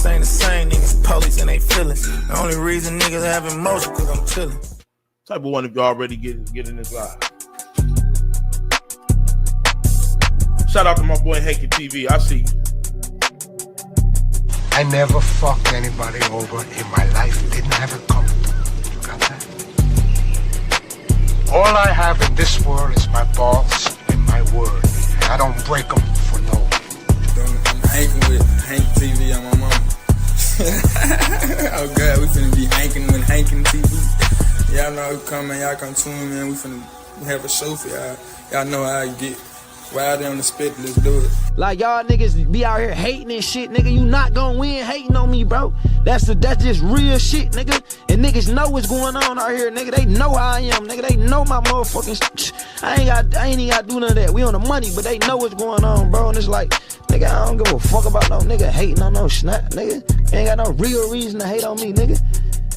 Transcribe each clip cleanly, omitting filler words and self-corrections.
niggas ain't the same, niggas police and they feelings. The only reason niggas have emotion cause I'm chillin'. Type of one if you already get in this live. Shout out to my boy Hankin TV. I see you. I never fucked anybody over in my life. Didn't have it coming. You got that? All I have in this world is my balls and my word. And I don't break them for no one. I'm hanking with Hankin TV on my mama. Oh God, we finna be hanking with Hankin TV. Y'all know who come, man. Y'all come tune, man. We finna have a show for y'all. Y'all know how you get. Wild on the spit, let's do it. Like y'all niggas be out here hating and shit, nigga. You not gonna win hating on me, bro. That's just real shit, nigga. And niggas know what's going on out here, nigga. They know how I am, nigga. They know my motherfucking I ain't even gotta do none of that. We on the money, but they know what's going on, bro. And it's like, nigga, I don't give a fuck about no nigga hating on no snap, nigga. Ain't got no real reason to hate on me, nigga.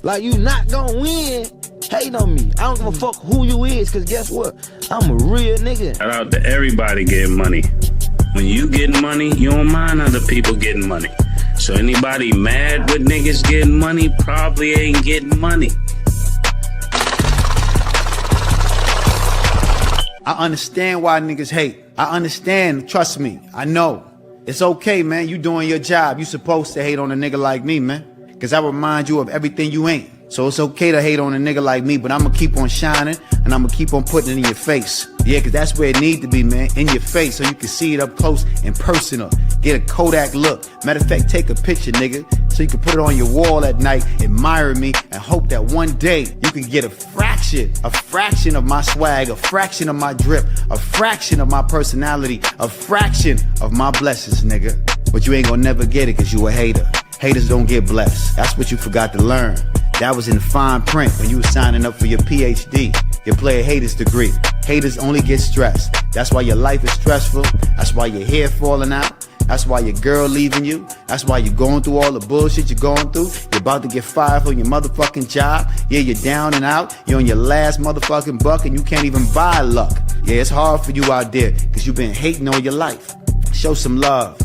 Like, you not gonna win hating on me. I don't give a fuck who you is, cause guess what? I'm a real nigga. Shout out to everybody getting money. When you getting money, you don't mind other people getting money. So anybody mad with niggas getting money probably ain't getting money. I understand why niggas hate. I understand, trust me, I know. It's okay, man, you doing your job. You supposed to hate on a nigga like me, man. Cause I remind you of everything you ain't. So it's okay to hate on a nigga like me, but I'ma keep on shining and I'ma keep on putting it in your face. Yeah, cause that's where it need to be, man, in your face, so you can see it up close and personal. Get a Kodak look. Matter of fact, take a picture, nigga, so you can put it on your wall at night, admire me, and hope that one day you can get a fraction of my swag, a fraction of my drip, a fraction of my personality, a fraction of my blessings, nigga. But you ain't gonna never get it cause you a hater. Haters don't get blessed. That's what you forgot to learn. That was in fine print when you was signing up for your PhD, your player haters degree. Haters only get stressed. That's why your life is stressful. That's why your hair falling out. That's why your girl leaving you. That's why you're going through all the bullshit you're going through. You're about to get fired from your motherfucking job. Yeah, you're down and out. You're on your last motherfucking buck and you can't even buy luck. Yeah, it's hard for you out there because you've been hating all your life. Show some love.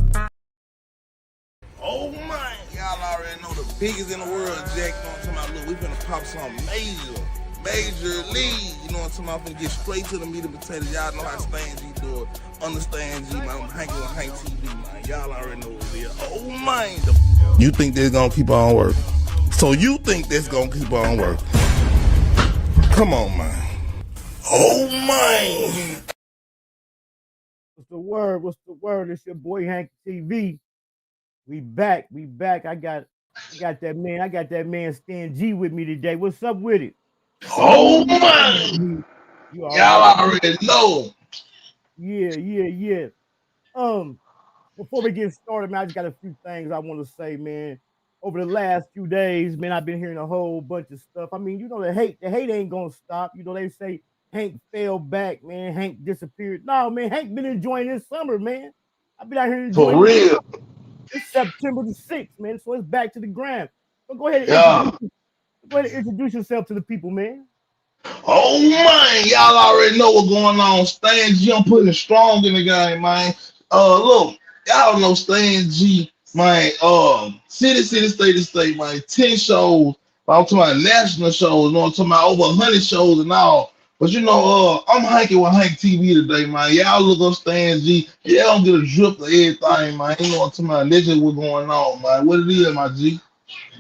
Oh my, y'all already know the biggest in the world, Jack. You know what I'm talking about? Look, we finna pop some major league. You know what I'm talking about? I'm finna get straight to the meat and potatoes. Y'all know how Stan G do it. Understand G, man. I'm hanging with Hank TV, man. Y'all already know what it is. Oh my. You think this gonna keep on working? So you think this gonna keep on working? Come on, man. Oh my. What's the word? What's the word? It's your boy Hank TV. We back. I got that man Stan G with me today. What's up with it? Oh my! Y'all already know. Yeah. Before we get started, man, I just got a few things I want to say, man. Over the last few days, man, I've been hearing a whole bunch of stuff. I mean, you know, the hate ain't gonna stop. You know, they say Hank fell back, man. Hank disappeared. No, man, Hank been enjoying this summer, man. I've been out here enjoying. For real. It's September the 6th, man. So it's back to the grind. So go ahead and introduce yourself to the people, man. Oh man, y'all already know what's going on. Stan G, I'm putting strong in the game, man. Look, y'all know Stan G, man. City, state to state, man. 10 shows. I'm talking about national shows. You know, I'm talking about over 100 shows and all. But you know, I'm hiking with Hank TV today, man. Y'all look up Stan G. Y'all don't get a drip of everything, man. You know what I'm talking about? That's just what's going on, man. What it is, my G?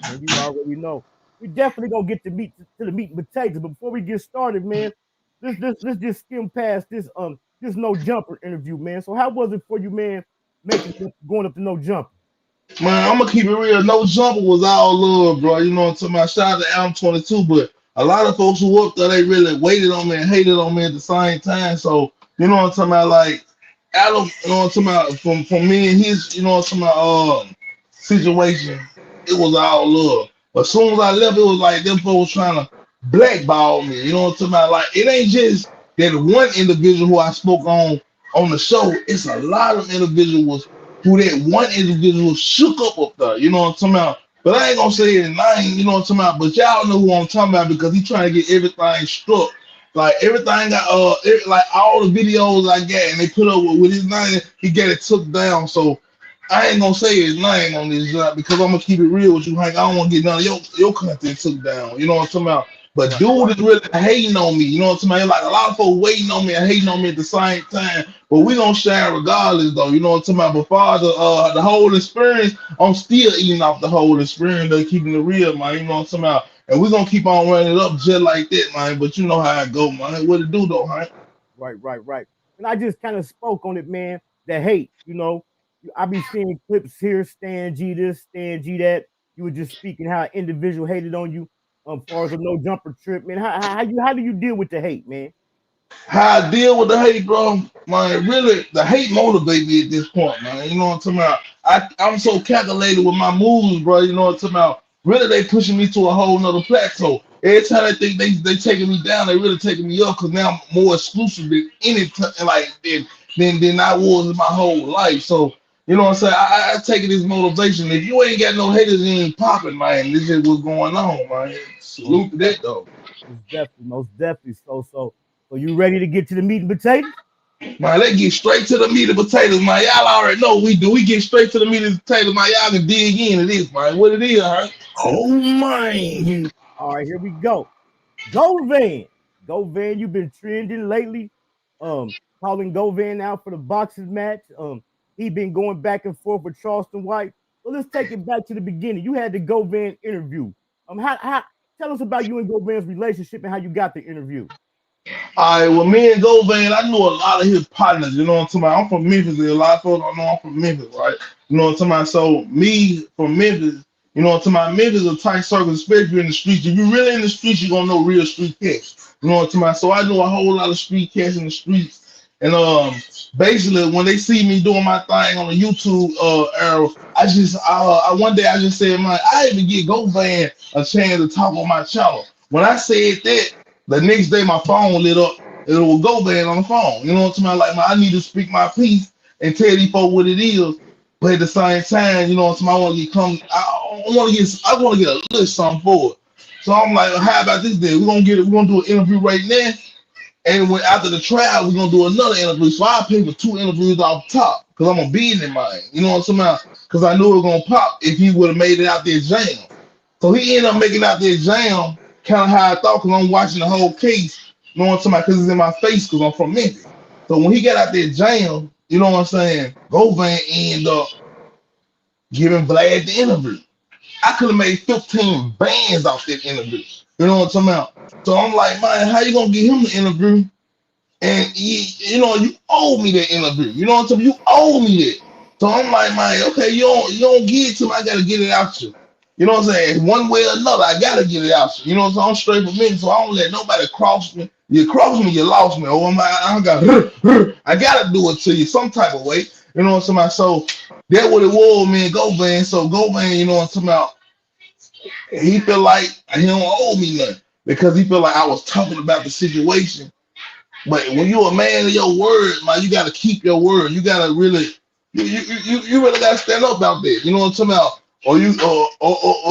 And you already know. We definitely gonna get to the meat and potatoes. But before we get started, man, let's just skim past this no jumper interview, man. So how was it for you, man, going up to no jumper? Man, I'm gonna keep it real. No jumper was all love, bro. You know what I'm talking about? Shout out to Adam 22, but a lot of folks who up there, they really waited on me and hated on me at the same time. So, you know what I'm talking about? Like, Adam, you know what I'm talking about? From me and his, you know what I'm talking about, situation, it was all love. But as soon as I left, it was like them folks trying to blackball me. You know what I'm talking about? Like, it ain't just that one individual who I spoke on the show. It's a lot of individuals who that one individual shook up there. You know what I'm talking about? But I ain't gonna say his name, you know what I'm talking about? But y'all know who I'm talking about because he's trying to get everything struck. Like everything got like all the videos I got and they put up with his name, he got it took down. So I ain't gonna say his name on this job because I'm gonna keep it real with you, Hank. I don't want to get none of your content took down. You know what I'm talking about? But dude is really hating on me. You know what I'm talking about? Like a lot of folks waiting on me and hating on me at the same time. But we gonna share regardless, though. You know what I'm talking about? But for the whole experience, I'm still eating off the whole experience. They're keeping it real, man. You know what I'm talking about? And we're gonna keep on running it up just like that, man. But you know how it go, man. What it do, though, Hank? Right. And I just kind of spoke on it, man. The hate, you know. I be seeing clips here, Stan G this, Stan G that. You were just speaking how an individual hated on you, as far as a no jumper trip, man. How do you deal with the hate, man? How I deal with the hate, bro, man, really, the hate motivate me at this point, man. You know what I'm talking about? I'm so calculated with my moves, bro. You know what I'm talking about? Really, they pushing me to a whole nother plateau. Every time they think they taking me down, they really taking me up because now I'm more exclusive than than I was in my whole life. So, you know what I'm saying? I take it as motivation. If you ain't got no haters, you ain't popping, man. This is what's going on, man. Salute to that, though. Most definitely. So you ready to get to the meat and potatoes? Man, let's get straight to the meat and potatoes, man. Y'all already know what we do. We get straight to the meat and potatoes, man. Y'all can dig into this, man. What it is, huh? Oh, man. All right, here we go. Govan, you've been trending lately. Calling Govan out for the boxing match. He been going back and forth with Charleston White. So let's take it back to the beginning. You had the Govan interview. How tell us about you and Govan's relationship and how you got the interview. All right, well, me and Govan, I knew a lot of his partners. You know what I'm talking about? I'm from Memphis. A lot of folks don't know I'm from Memphis, right? You know what I'm talking about? So me from Memphis, you know what I'm talking about? Memphis is a tight circle, especially in the streets. If you're really in the streets, you're gonna know real street cats. You know what I'm talking about? So I know a whole lot of street cats in the streets. And basically when they see me doing my thing on the YouTube era, one day I just said, man, I even get Govan a chance to talk on my channel. When I said that, the next day my phone lit up. It was Govan on the phone. You know what I'm talking about? Like, man, I need to speak my piece and tell these folks what it is. But at the same time, you know what I'm talking about? I want to get a little something for it. So I'm like, well, how about this day? We're gonna do an interview right now. And after the trial, we're gonna do another interview. So I paid for 2 interviews off top because I'm a being in mind. You know what I'm saying? Because I knew it was gonna pop if he would have made it out there jam. So he ended up making out there jam, kind of how I thought, because I'm watching the whole case. You know what I'm saying? Because it's in my face because I'm from Memphis. So when he got out there jam, you know what I'm saying? Govan ended up giving Vlad the interview. I could have made 15 bands off that interview. You know what I'm talking about? So I'm like, man, how you gonna get him the interview? And you owe me that interview. You know what I'm saying? You owe me that. So I'm like, man, okay, you don't give it to me. I gotta get it out to you. You know what I'm saying? One way or another, I gotta get it out to you. You know what I'm saying? I'm straight for me, so I don't let nobody cross me. You cross me, you lost me. Oh, I gotta do it to you some type of way. You know what I'm saying? So that's what it was, man. Govan. So Govan, you know what I'm talking about? He feel like he don't owe me nothing because he feel like I was talking about the situation. But when you're a man of your word, man, you gotta keep your word. You gotta really, you really gotta stand up out there. You know what I'm talking about? Or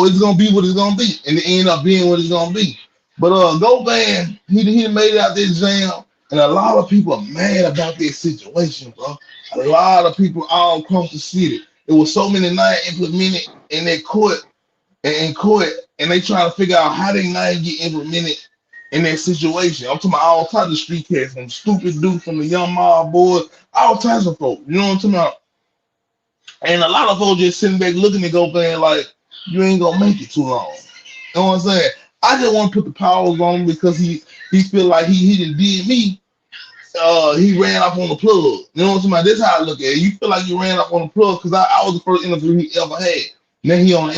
it's gonna be what it's gonna be, and it end up being what it's gonna be. But Govan, he made it out this jam, and a lot of people are mad about this situation, bro. A lot of people all across the city. There was so many not implemented in their court. And they trying to figure out how they not get implemented in that situation. I'm talking about all types of street cats, from stupid dudes, from the young mob boys, all types of folks. You know what I'm talking about? And a lot of folks just sitting back looking at Govan like, you ain't gonna make it too long. You know what I'm saying? I just want to put the powers on him because he feel like he didn't did me. He ran off on the plug. You know what I'm saying? That's how I look at it. You feel like you ran off on the plug because I was the first interview he ever had. And then he on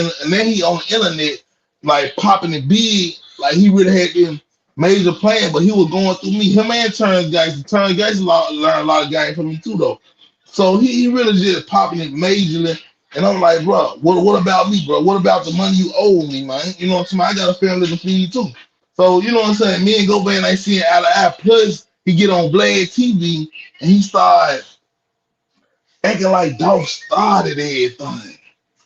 the internet, like popping it big, like he really had them major plan, but he was going through me. Him and Turn Guys learned a lot of game from me too, though. So he really just popping it majorly. And I'm like, bro, what about me, bro? What about the money you owe me, man? You know what I'm saying? I got a family to feed too. So you know what I'm saying? Me and Govan ain't seeing eye to eye. Plus, he get on Vlad TV and he started acting like Dog started everything.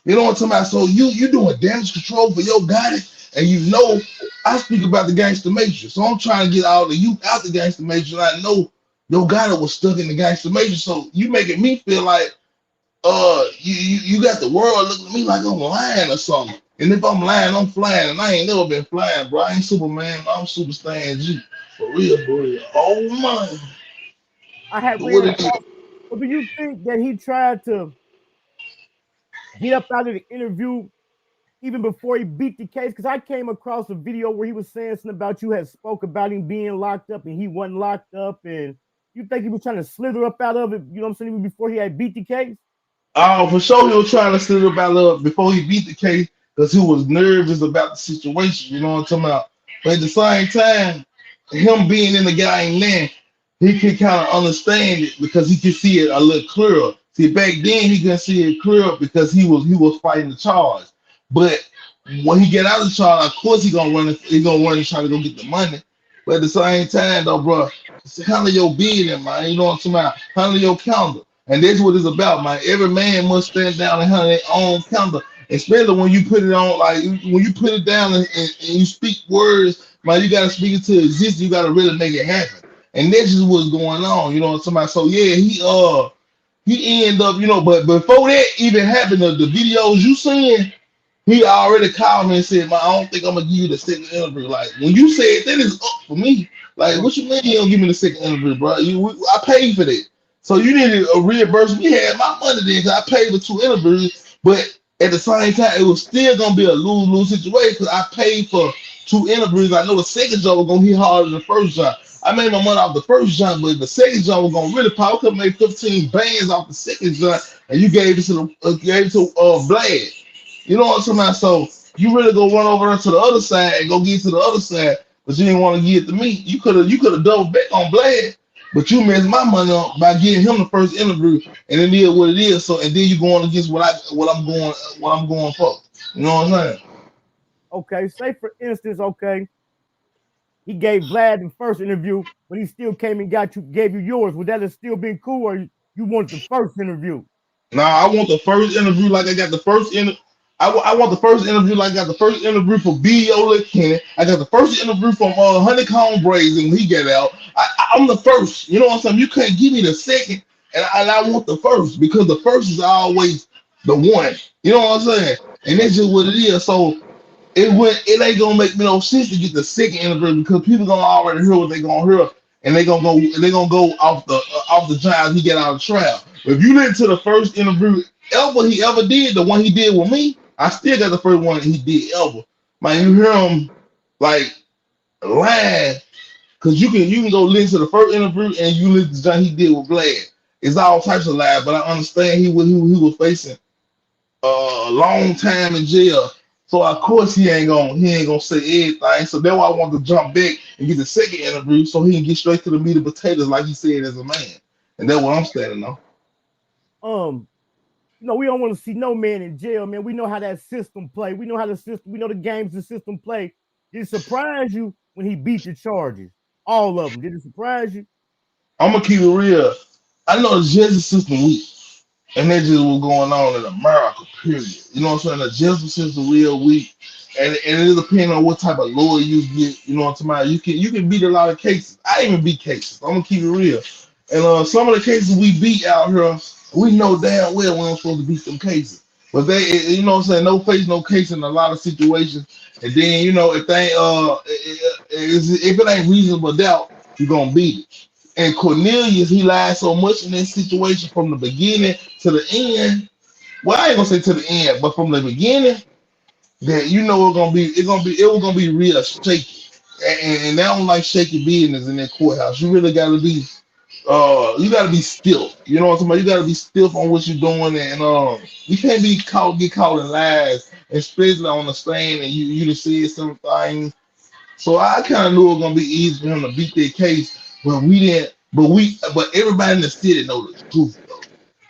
You know what I'm talking about? So you doing damage control for your guy, and you know I speak about the gangster matrix. So I'm trying to get all the youth out the gangster matrix. And I know your guy was stuck in the gangster matrix. So you making me feel like you got the world looking at me like I'm lying or something. And if I'm lying, I'm flying, and I ain't never been flying, bro. I ain't Superman, I'm Super Stan G. For real, bro. Oh my. I had What ran it is? across. Well, do you think that he tried to get up out of the interview even before he beat the case? Because I came across a video where he was saying something about you had spoke about him being locked up and he wasn't locked up, and you think he was trying to slither up out of it, you know what I'm saying, even before he had beat the case? Oh, for sure he was trying to slip about up before he beat the case because he was nervous about the situation. You know what I'm talking about? But at the same time, him being in the game now, he can kind of understand it because he can see it a little clearer. See, back then he couldn't see it clear because he was fighting the charge. But when he get out of the charge, of course he gonna run and try to go get the money. But at the same time, though, bro, handle your business, man. You know what I'm talking about? Handle your calendar. And that's what it's about, man. Every man must stand down and handle their own calendar. Especially when you put it on, like when you put it down and you speak words, man, you gotta speak it to exist. You gotta really make it happen. And that's just what's going on, you know what I'm talking about? So yeah, he ended up, but before that even happened, the videos you seen, he already called me and said, "Man, I don't think I'm gonna give you the second interview." Like when you said that is up for me. Like, what you mean you don't give me the second interview, bro? I paid for that. So you needed a reimbursement. You had my money then because I paid for 2 interviews, but at the same time, it was still gonna be a lose-lose situation because I paid for 2 interviews. I know the second job was gonna hit harder than the first job. I made my money off the first job, but the second job was gonna really pop. I could make 15 bands off the second job, and you gave it to Vlad. You know what I'm talking about? So you really go run over to the other side and go get to the other side, but you didn't want to give it to me. You could have doubled back on Vlad, but you messed my money up by giving him the first interview, and it is what it is. So and then you going against what I'm going for. You know what I'm saying? Okay, say for instance, okay, he gave Vlad the first interview, but he still came and gave you yours. Would that have still been cool, or you wanted the first interview? Nah, I want the first interview like I got the first interview. I want the first interview like I got the first interview for B.O. Kenny. I got the first interview from Honeycomb Brazen when he get out. I'm the first. You know what I'm saying? You can't give me the second, and I want the first because the first is always the one. You know what I'm saying? And that's just what it is. So it ain't gonna make me no sense to get the second interview because people gonna already hear what they gonna hear, and they gonna go off the drive he get out of trial. But if you listen to the first interview he ever did, the one he did with me, I still got the first one he did ever. Man, you hear him like lying because you can go listen to the first interview and you listen to the John he did with Vlad. It's all types of lies, but I understand he was facing a long time in jail. So of course he ain't gonna say anything. So that's why I want to jump back and get the second interview so he can get straight to the meat and potatoes like he said as a man. And that's what I'm standing on. We don't want to see no man in jail, man. We know how that system play. We know the games the system play. Did it surprise you when he beat the charges? All of them. Did it surprise you? I'm gonna keep it real. I know the justice system weak. And that's just what's going on in America, period. You know what I'm saying? The justice system real weak. And it depends on what type of lawyer you get. You know what I'm talking about? You can beat a lot of cases. I even beat cases. I'm gonna keep it real. And some of the cases we beat out here, we know damn well we don't supposed to beat them cases. But you know what I'm saying, no face, no case in a lot of situations. And then, if it ain't reasonable doubt, you're gonna beat it. And Cornelius, he lied so much in that situation from the beginning to the end. Well, I ain't gonna say to the end, but from the beginning, that it was gonna be real shaky. And they don't like shaky business in that courthouse. You really gotta be still. You know what I'm talking about? You gotta be still on what you're doing, and you can't get caught in lies, especially on the stand, and you just said some things. So I kind of knew it was gonna be easy for him to beat that case, but we didn't. But everybody in the city knows the truth, though.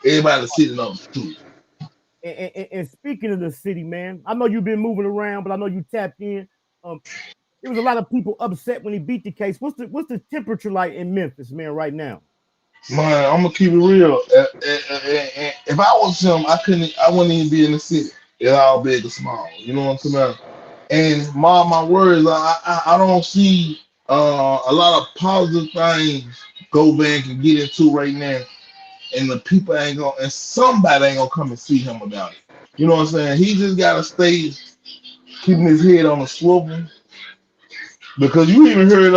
Everybody in the city knows the truth. And speaking of the city, man, I know you've been moving around, but I know you tapped in. There was a lot of people upset when he beat the case. What's the temperature like in Memphis, man, right now? Man, I'm gonna keep it real. If I was him, I wouldn't even be in the city. It's all big or small. You know what I'm talking about? And my words, I don't see a lot of positive things Govan can get into right now. and the people ain't gonna, and somebody ain't gonna come and see him about it. You know what I'm saying? He just gotta stay keeping his head on a swivel. Because you even heard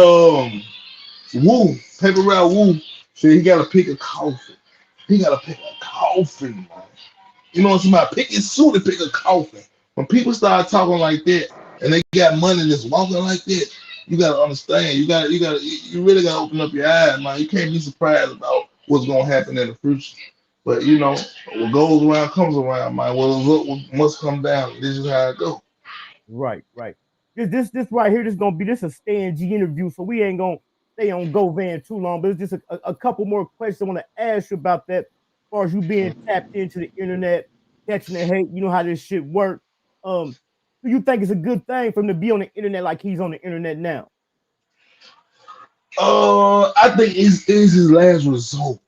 Woo, Paper Route Woo said he gotta pick a coffin. He gotta pick a coffin, man. You know what I'm saying? Pick his suit and pick a coffin. When people start talking like that and they got money that's walking like that, you gotta understand. You really gotta open up your eyes, man. You can't be surprised about what's gonna happen in the future. But you know, what goes around comes around, man. What must come down. This is how it goes. Right. This right here, this a Stan G interview, so we ain't gonna stay on Govan too long, but it's just a couple more questions I want to ask you about that. As far as you being tapped into the internet, catching the hate, you know how this shit work. Do you think it's a good thing for him to be on the internet like he's on the internet now? I think it's his last resort.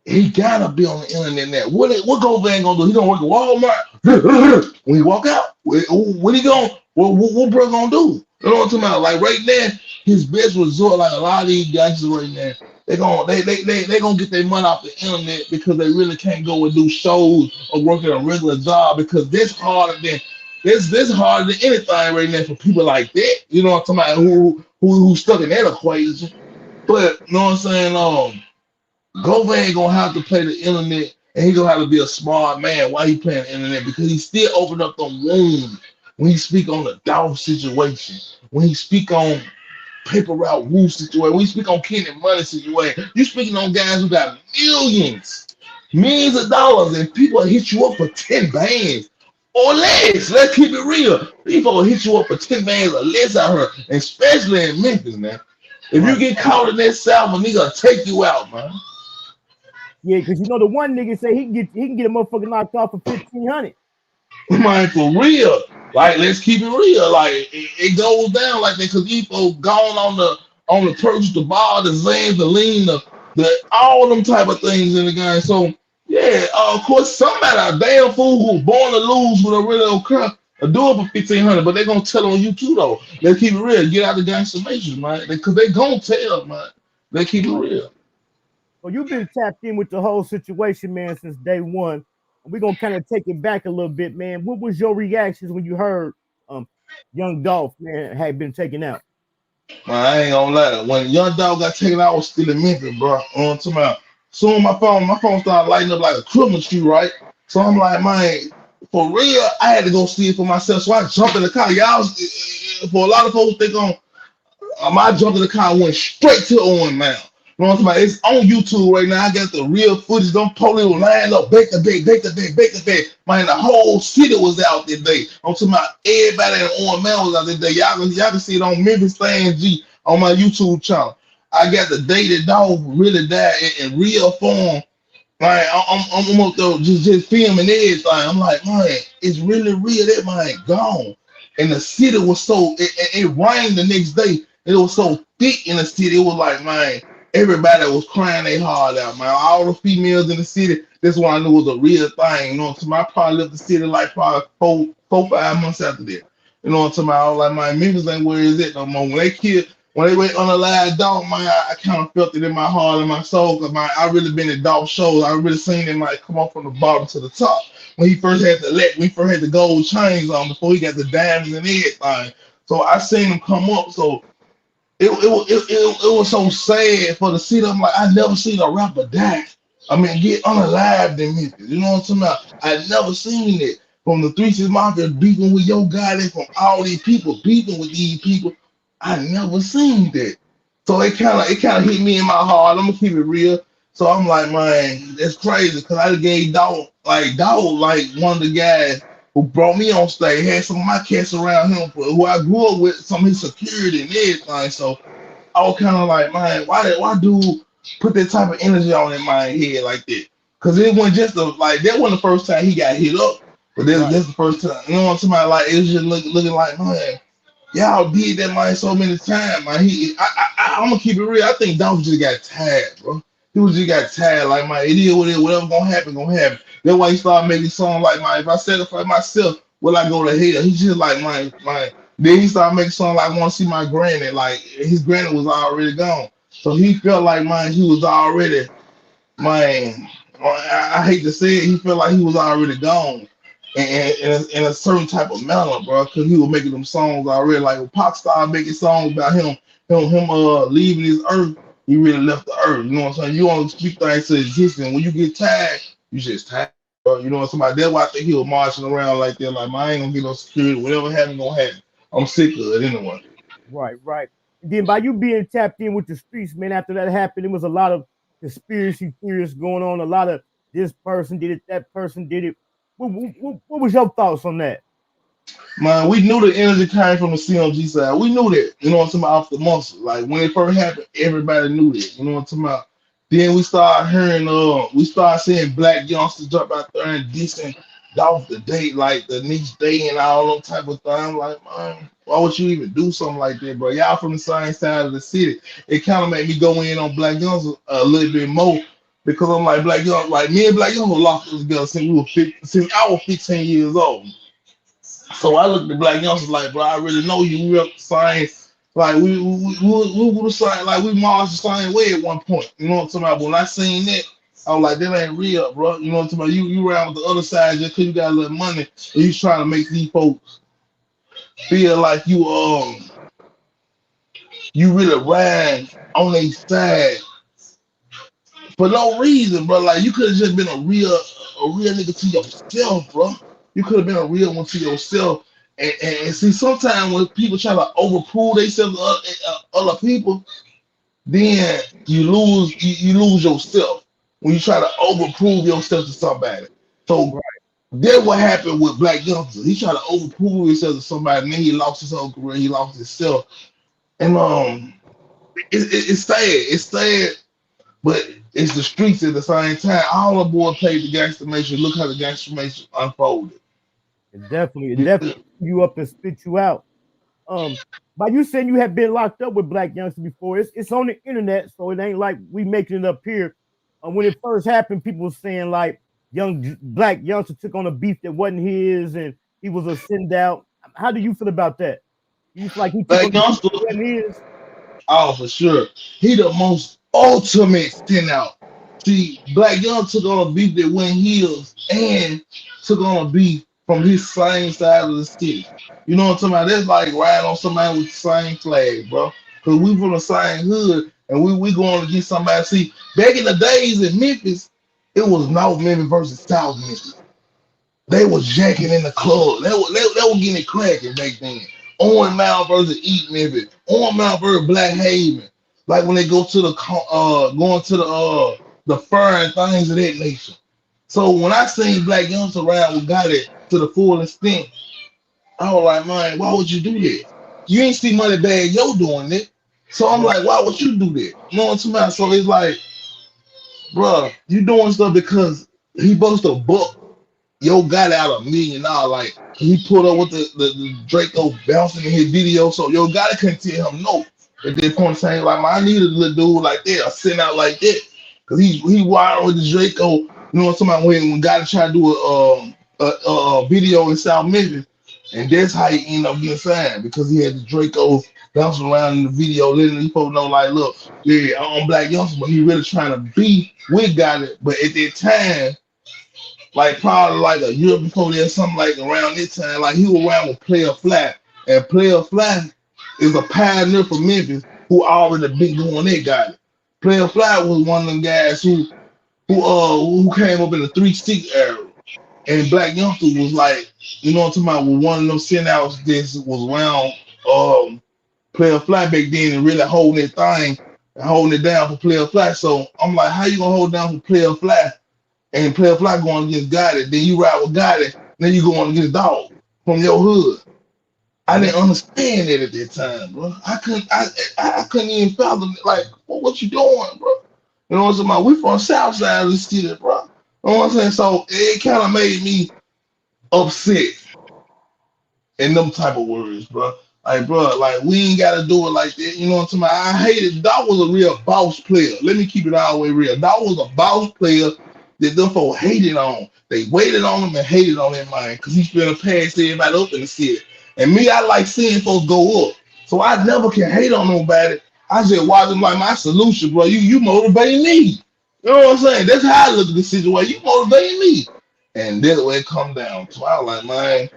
He gotta be on the internet now. What Govan gonna do? He gonna work at Walmart when he walk out. What he gonna? What bro gonna do? You know what I'm talking about? Like right now, his best resort, like a lot of these guys right now, they gonna get their money off the internet because they really can't go and do shows or work at a regular job because this harder than anything right now for people like that. You know what I'm talking about? Who stuck in that equation. But you know what I'm saying? Govan ain't gonna have to play the internet, and he gonna have to be a smart man while he playing the internet because he still open up the wound when he speak on the Dolph situation, when he speak on Paper Route Woo situation, when he speak on Kenny Money situation. You speaking on guys who got millions of dollars, and people hit you up for 10 bands or less. Let's keep it real. People will hit you up for 10 bands or less out here, especially in Memphis, man. If you get caught in that South, a nigga take you out, man. Yeah, because you know the one nigga say he can get a motherfucker knocked off for 1,500. Man, for real. Like, let's keep it real. Like, it goes down like that because these folks gone on the purchase, the bar, the Zans, the lean, the all them type of things in the game. So yeah, of course, somebody a damn fool who's born to lose with a real crap do it for 1,500, but they're gonna tell on you too though. Let's keep it real. Get out the gangster matrix, man. Because they gonna tell, man. They keep it real. Well, you've been tapped in with the whole situation, man, since day one. We're gonna kind of take it back a little bit, man. What was your reactions when you heard Young Dolph, man, had been taken out? Man, I ain't gonna lie. When Young Dolph got taken out, I was still in Memphis, bro. On to my soon my phone started lighting up like a Christmas tree, right? So I'm like, man, for real, I had to go see it for myself. So I jumped in the car. Y'all, for a lot of folks think I jumped in the car and went straight to Owen Mound. You know what I'm talking about? It's on YouTube right now. I got the real footage. Them police were lined up, back to back. Man, the whole city was out that day. I'm talking about everybody in Owen Mound was out that day. Y'all can see it on Memphis CMG on my YouTube channel. I got the day that dog really died in real form. Like I'm up there just filming everything. I'm like, man, it's really real. That man gone. And the city was so it rained the next day. It was so thick in the city. It was like, man, everybody was crying their heart out, man. All the females in the city. This one I knew was a real thing. You know what I'm talking about? I probably left the city like probably 5 months after that. You know what I'm talking about? I was like, man, Memphis ain't where is it no more. When they went on a live dog, man, I kind of felt it in my heart and my soul. Cause man, I really been at dog shows. I really seen him like come up from the bottom to the top. When he first had the gold chains on before he got the diamonds and everything. So I seen him come up. So it was so sad for the city. I'm like, I never seen a rapper die. I mean, get unalived in Memphis. You know what I'm talking about? I never seen it. From the 3 6 Mafia beefing with your guy, and from all these people beefing with these people. I never seen that. So it kind of hit me in my heart. I'm gonna keep it real. So I'm like, man, that's crazy. Cause I gave Dog like one of the guys who brought me on stage, had some of my cats around him who I grew up with, some of his security and everything. So I was kind of like, man, why do put that type of energy on in my head like that? Cause it wasn't just that wasn't the first time he got hit up, but that's the first time. You know what I'm talking about? Like it was just looking like, man, y'all did that man so many times, man. I'm gonna keep it real. I think Dolph just got tired, bro. He was just got tired. Like, man, it is what it is. Whatever gonna happen. That's why he started making songs like, man, if I satisfy myself, will I go to hell? He's just like, man. Then he started making songs like, I want to see my granny. Like, his granny was already gone. So he felt like, man, he was already, man, I hate to say it, he felt like he was already gone. And in a certain type of manner, bro, because he was making them songs already. Like when Pac started making songs about him leaving his earth, he really left the earth. You know what I'm saying? You only speak things to existence. When you get tired, you just tired. Bro. You know what I'm saying? That's why I think he was marching around like that. Like, man, I ain't gonna get no security. Whatever happened, gonna happen. I'm sick of it anyway. Right, right. And then by you being tapped in with the streets, man, after that happened, there was a lot of conspiracy theories going on. A lot of this person did it, that person did it. What was your thoughts on that? Man, we knew the energy came from the CMG side. We knew that. You know what I'm talking about? Off the muscle. Like when it first happened, everybody knew that. You know what I'm talking about? Then we started hearing, we started seeing black youngsters jump out there and dissing off the date, like the next day and all those type of things. Like, man, why would you even do something like that, bro? Y'all from the same side of the city. It kind of made me go in on black youngsters a little bit more because I'm like black young, like me and black youngsters locked us together since I was 15 years old. So I looked at black youngsters like, bro, I really know you. We up the same, like we were the same, like we marched the same way at one point. You know what I'm talking about? When I seen that, I was like, that ain't real, bro. You know what I'm talking about? You around with the other side just because you got a little money and you trying to make these folks feel like you really ride on their side for no reason, bro. Like you could have just been a real nigga to yourself, bro. You could have been a real one to yourself. And see, sometimes when people try to overprove themselves to other people, then you lose yourself when you try to overprove yourself to somebody. So that's what happened with Black Youngster. He tried to overprove himself to somebody, and then he lost his whole career. He lost himself, and it's sad. It's sad, but it's the streets at the same time. All the boys played the gangster nation. Look how the gangster nation unfolded. It definitely you up and spit you out. By you saying you have been locked up with Black Youngster before, it's on the internet, so it ain't like we making it up here. When it first happened, people were saying like Black Youngster took on a beef that wasn't his, and he was a send out. How do you feel about that? You feel like he took Black on Youngster wasn't his? Oh, for sure. He the most ultimate send out. See, Black Young took on a beef that went his and took on a beef from his same side of the city. You know what I'm talking about? That's like riding on somebody with the same flag, bro. Because we from the same hood and we going to get somebody. See, back in the days in Memphis, it was North Memphis versus South Memphis. They was jacking in the club. They were getting it cracking back then. Owen Mount versus East Memphis. Owen Mount versus Black Haven. Like when they go to the going to the fair and things of that nature. So when I seen Black Youngster around, we got it to the full extent. I was like, man, why would you do that? You ain't see Moneybagg Yo doing it. So I'm like, why would you do that? You know what I'm saying? So it's like, bro, you doing stuff because he supposed to book. Yo got out $1 million. Like he put up with the Draco bouncing in his video. So Yo gotta couldn't tell him no. At that point saying like, man, I need a little dude like that, or send out like that. Cause he wired with the Draco. You know what I'm talking about? When gotta try to do a video in South Memphis. And that's how he ended up getting signed, because he had the Draco bouncing around in the video, letting these folks know, like, look, yeah, I'm Black Youngster, but he really trying to be with Got It. But at that time, like probably like a year before that, something like around this time, like he was around with Player Fly. And Player Fly is a pioneer for Memphis who already been doing that Got It. Player Fly was one of them guys who came up in the 3-6 era. And Black Youngster was like, you know what I'm talking about, with one of them send outs that was around Player Fly back then and really holding that thing and holding it down for Player Fly. So I'm like, how you gonna hold down for Player Fly and Player Fly going against Got It? Then you ride with Got It, then you going against Dog from your hood. I didn't understand it at that time, bro. I couldn't even fathom it. Like, what you doing, bro? You know what I'm saying? About? We from the south side of the city, bro. You know what I'm saying? So it kind of made me upset in them type of words, bro. Like, bro, like we ain't gotta do it like that. You know what I'm saying? I hated. Dog was a real boss player. Let me keep it all the way real. Dog was a boss player that them folks hated on. They waited on him and hated on him, man, because he's been past everybody up in the city. And me, I like seeing folks go up. So I never can hate on nobody. I just watch them like my solution, bro. You motivate me. You know what I'm saying? That's how I look at the situation. You motivate me. And that's where it come down to. I was like, man,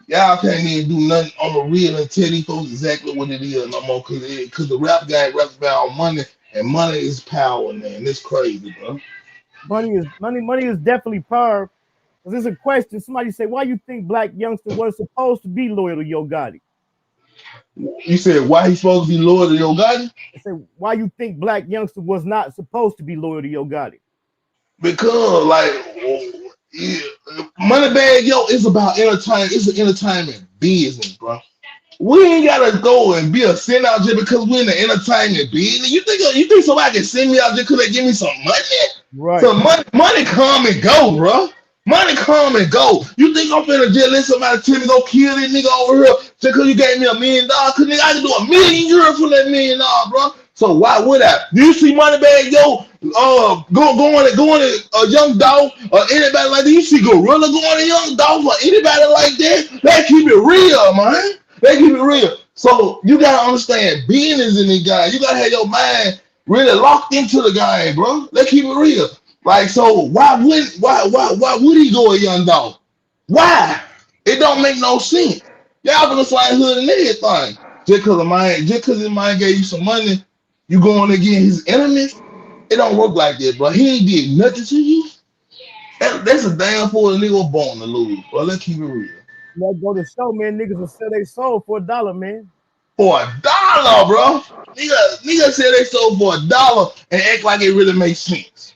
y'all can't even do nothing on the real and tell these folks exactly what it is no more. Cause the rap guy raps about money, and money is power, man. It's crazy, bro. Money is definitely power. Because there's a question. Somebody say, why you think Black Youngsta was supposed to be loyal to Yo Gotti? You said why he supposed to be loyal to Yo Gotti? I say, why you think Black Youngsta was not supposed to be loyal to Yo Gotti? Because like yeah, Moneybag Yo is about entertainment. It's an entertainment business, bro. We ain't gotta go and be a send out just because we're in the entertainment business. You think somebody can send me out just because they give me some money? Right. So money come and go, bro. Money come and go. You think I'm finna just let somebody tell me go kill this nigga over here just because you gave me $1 million? Cause nigga, I can do €1 million for that $1 million, bro. So why would I? Do you see Moneybag Yo going to Young Dog or anybody like that? You see Gorilla going to Young Dog or anybody like that? They keep it real, man. They keep it real. So you gotta understand business in this guy. You gotta have your mind really locked into the game, bro. They keep it real. Like, so why would he go a Young Dog? Why? It don't make no sense. Y'all gonna sign hood and everything. Just cause his mind gave you some money, you going against his enemies? It don't work like that, bro. He ain't did nothing to you. That's a damn fool nigga was born to lose, bro. Let's keep it real. Let's go to show, man. Niggas will sell their soul for $1, man. For $1, bro. Nigga said they sold for $1 and act like it really makes sense.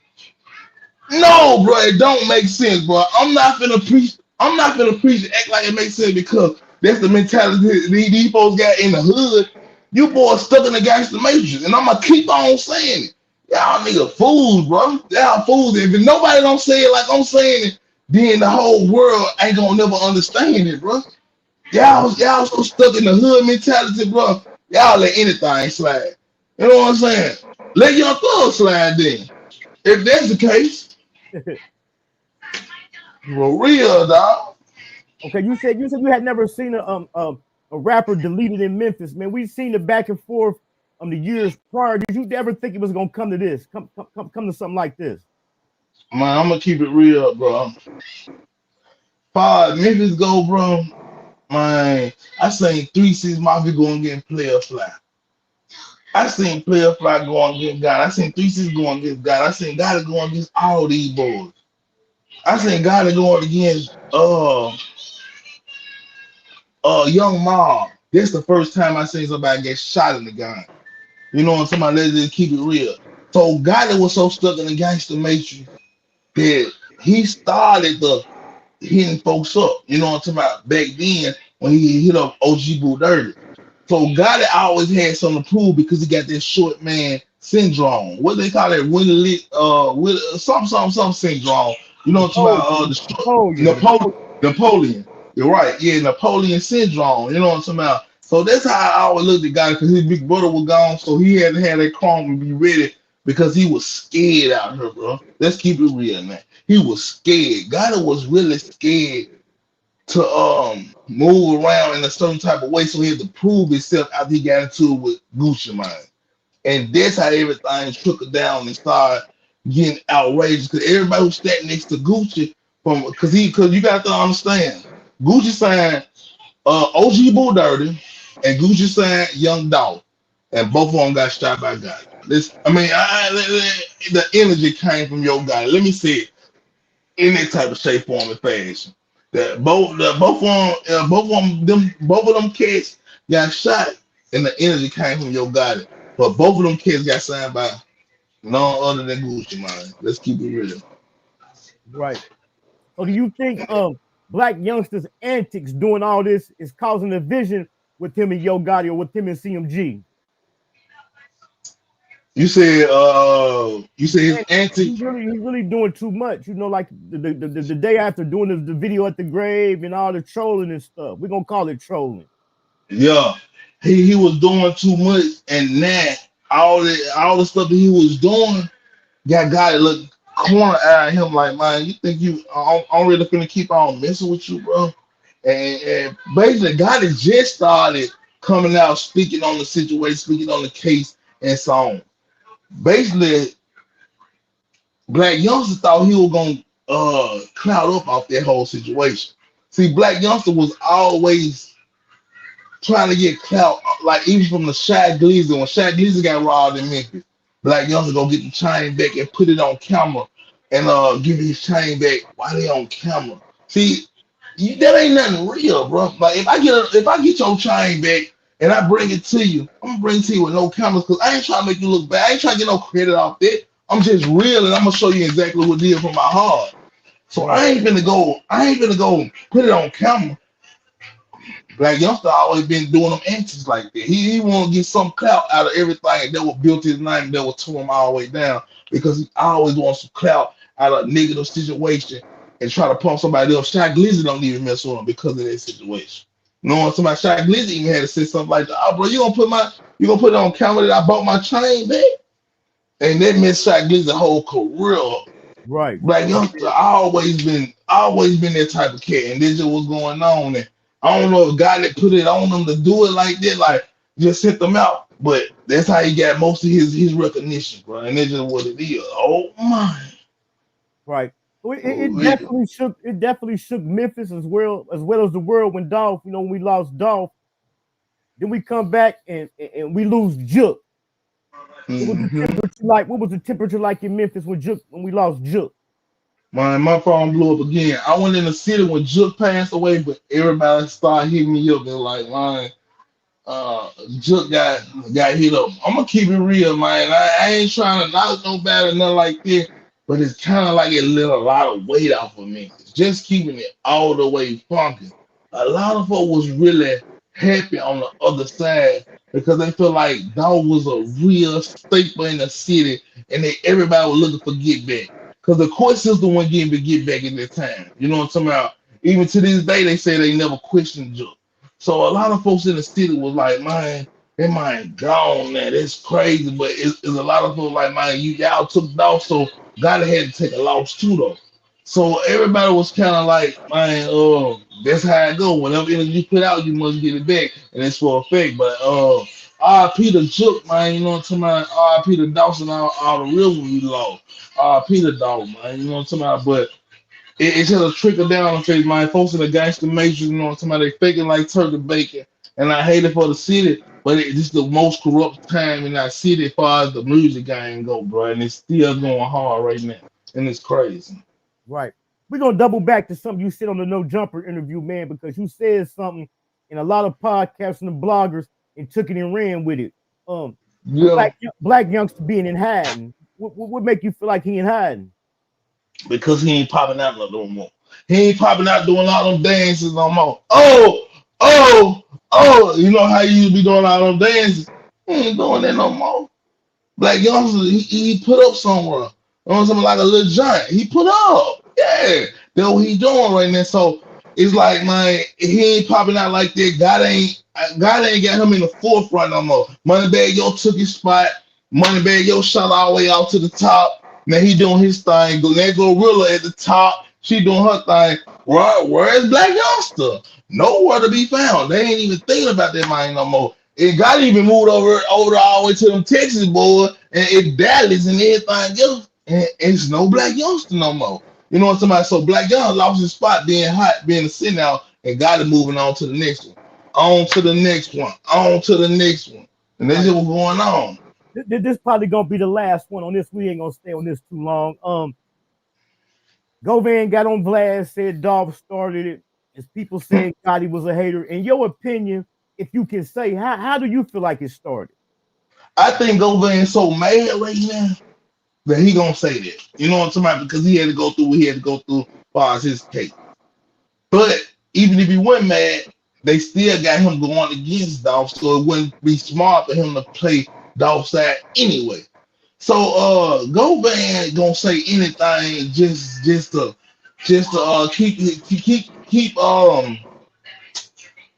No, bro, it don't make sense, bro. I'm not finna preach and act like it makes sense because that's the mentality these folks got in the hood. You boys stuck in the gangster matrix, and I'm gonna keep on saying it. Y'all nigga fools, bro. Y'all fools. If nobody don't say it like I'm saying it, then the whole world ain't gonna never understand it, bro. Y'all so stuck in the hood mentality, bro. Y'all let anything slide. You know what I'm saying? Let Young Thug slide then. If that's the case, you're real, dog. Okay, you said you had never seen a rapper deleted in Memphis, man. We've seen it back and forth the years prior. Did you ever think it was gonna come to this? Come to something like this? Man, I'm gonna keep it real, bro. Memphis go, bro. Man, I seen 3 6 Mafia go and get Player Fly. I seen Player Fly go and get God. I seen 3 6 go and get God. I seen God go against all these boys. I seen God going against Young Mob. This the first time I seen somebody get shot in the gun. You know what I'm talking about? Let's just keep it real. So Gotti was so stuck in the gangster matrix that he started the hitting folks up. You know what I'm talking about? Back then when he hit up OG Boo Dirty. So Gotti always had something to prove because he got this short man syndrome. What they call it? With some syndrome. You know what I'm talking about? Napoleon. You're right. Yeah, Napoleon syndrome. You know what I'm talking about? So that's how I always looked at Gotti because his big brother was gone, so he had to have that chrome and be ready because he was scared out here, bro. Let's keep it real, man. He was scared. Gotti was really scared to move around in a certain type of way, so he had to prove himself after he got into it with Gucci Mane. And that's how everything took it down and started getting outrageous because everybody was standing next to Gucci because you got to understand, Gucci signed OG Boo Dirty and Gucci signed Young Dog, and both of them got shot by God. The energy came from your guy. Let me see it in that type of shape, form, and fashion. That both of them kids got shot, and the energy came from your guy. But both of them kids got signed by none other than Gucci Mane. Let's keep it real. Right. So do you think Black Youngsta's antics doing all this is causing a division with him and Yo Gotti or with him and CMG? You said his antics. He's really doing too much. You know, like the day after doing the video at the grave and all the trolling and stuff. We're gonna call it trolling. Yeah, he was doing too much, and now all the stuff that he was doing got to look corner at him like, man, you think I'm really gonna keep on messing with you, bro? And basically, God has just started coming out, speaking on the situation, speaking on the case, and so on. Basically, Black Youngsta thought he was gonna cloud up off that whole situation. See, Black Youngsta was always trying to get clout, like even from the Shaq Gleason. When Shaq Gleason got robbed in Memphis, Black Youngsta go get the chain back and put it on camera and give his chain back while they on camera. See, that ain't nothing real, bro. Like if I get your chain back and I bring it to you, I'm gonna bring it to you with no cameras because I ain't trying to make you look bad. I ain't trying to get no credit off that. I'm just real and I'm gonna show you exactly what did from my heart. So I ain't gonna go put it on camera. Black Youngsta always been doing them antics like that. He want to get some clout out of everything that was built his name that was to him all the way down because he always wants some clout out of a negative situation and try to pump somebody else. Shaq Glizzy don't even mess with him because of that situation. You know what somebody Shaq Glizzy even had to say something like, "Oh, bro, you gonna put it on camera that I bought my chain back?" And that messed Shaq Glizzy's whole career up. Right. Black Youngsta always been that type of cat, and this is what's going on. And I don't know if God that put it on them to do it like that, like just sent them out. But that's how he got most of his recognition, bro. And that's just what it is. Oh my. Right. It definitely shook Memphis as well as the world when Dolph, when we lost Dolph. Then we come back and we lose Juk. What was the temperature like in Memphis when we lost Juk? Man, my phone blew up again. I went in the city when Juk passed away, but everybody started hitting me up. They're like, man, Juk got hit up. I'm gonna keep it real, man. I ain't trying to knock nobody or nothing like that, but it's kind of like it let a lot of weight off of me. Just keeping it all the way funky. A lot of folks was really happy on the other side because they feel like Dog was a real staple in the city, and everybody was looking for get back. Because the court system wasn't getting to get back in that time. You know what I'm talking about? Even to this day, they say they never questioned Juk. So a lot of folks in the city was like, man, that man gone, man. That's crazy. But it's a lot of folks like, man, y'all took Dog, so God had to take a loss too, though. So everybody was kind of like, man, that's how it go. Whatever energy you put out, you must get it back. And it's for a fact. But R.I.P. to Juk, man, you know what I'm talking about? R.I.P. to Dawson, all the real ones we lost. R.I.P. to Dog, man, you know what I'm talking about? But it's just a trickle down effect, man. Folks in the gangster matrix, you know what I'm talking about? They faking like turkey bacon. And I hate it for the city, but this is the most corrupt time in our city as far as the music game go, bro. And it's still going hard right now. And it's crazy. Right. We're going to double back to something you said on the No Jumper interview, man, because you said something in a lot of podcasts and the bloggers and took it and ran with it. Black Youngsta being in hiding. What make you feel like he in hiding? Because he ain't popping out no more. He ain't popping out doing all them dances no more. Oh, you know how you used to be doing all them dances? He ain't doing that no more. Black Youngsta, he put up somewhere. You know, something like a little giant. He put up. Yeah. That's what he doing right now. So it's like, man, he ain't popping out like that. God ain't got him in the forefront no more. Moneybagg Yo took his spot. Moneybagg Yo shot all the way out to the top. Now he doing his thing. That Gorilla at the top. She doing her thing. Where's Black Youngsta? Nowhere to be found. They ain't even thinking about that man no more. It got even moved over all the way to them Texas boys and it Dallas and everything else. And it's no Black Youngsta no more. You know what I'm talking about? So Black Youngsta lost his spot being hot, being a sit now, and got it moving on to the next one. On to the next one. On to the next one. And that's just what's going on. This probably gonna be the last one on this. We ain't gonna stay on this too long. Govan got on Vlad, said Dolph started it. As people saying Gotti was a hater. In your opinion, if you can say, how do you feel like it started? I think Govan's so mad right now that he gonna say that. You know what I'm talking about? Because he had to go through what he had to go through as far as his case. But even if he wasn't mad, they still got him going against Dolph, so it wouldn't be smart for him to play Dolph's side anyway. So Govan gonna say anything just to keep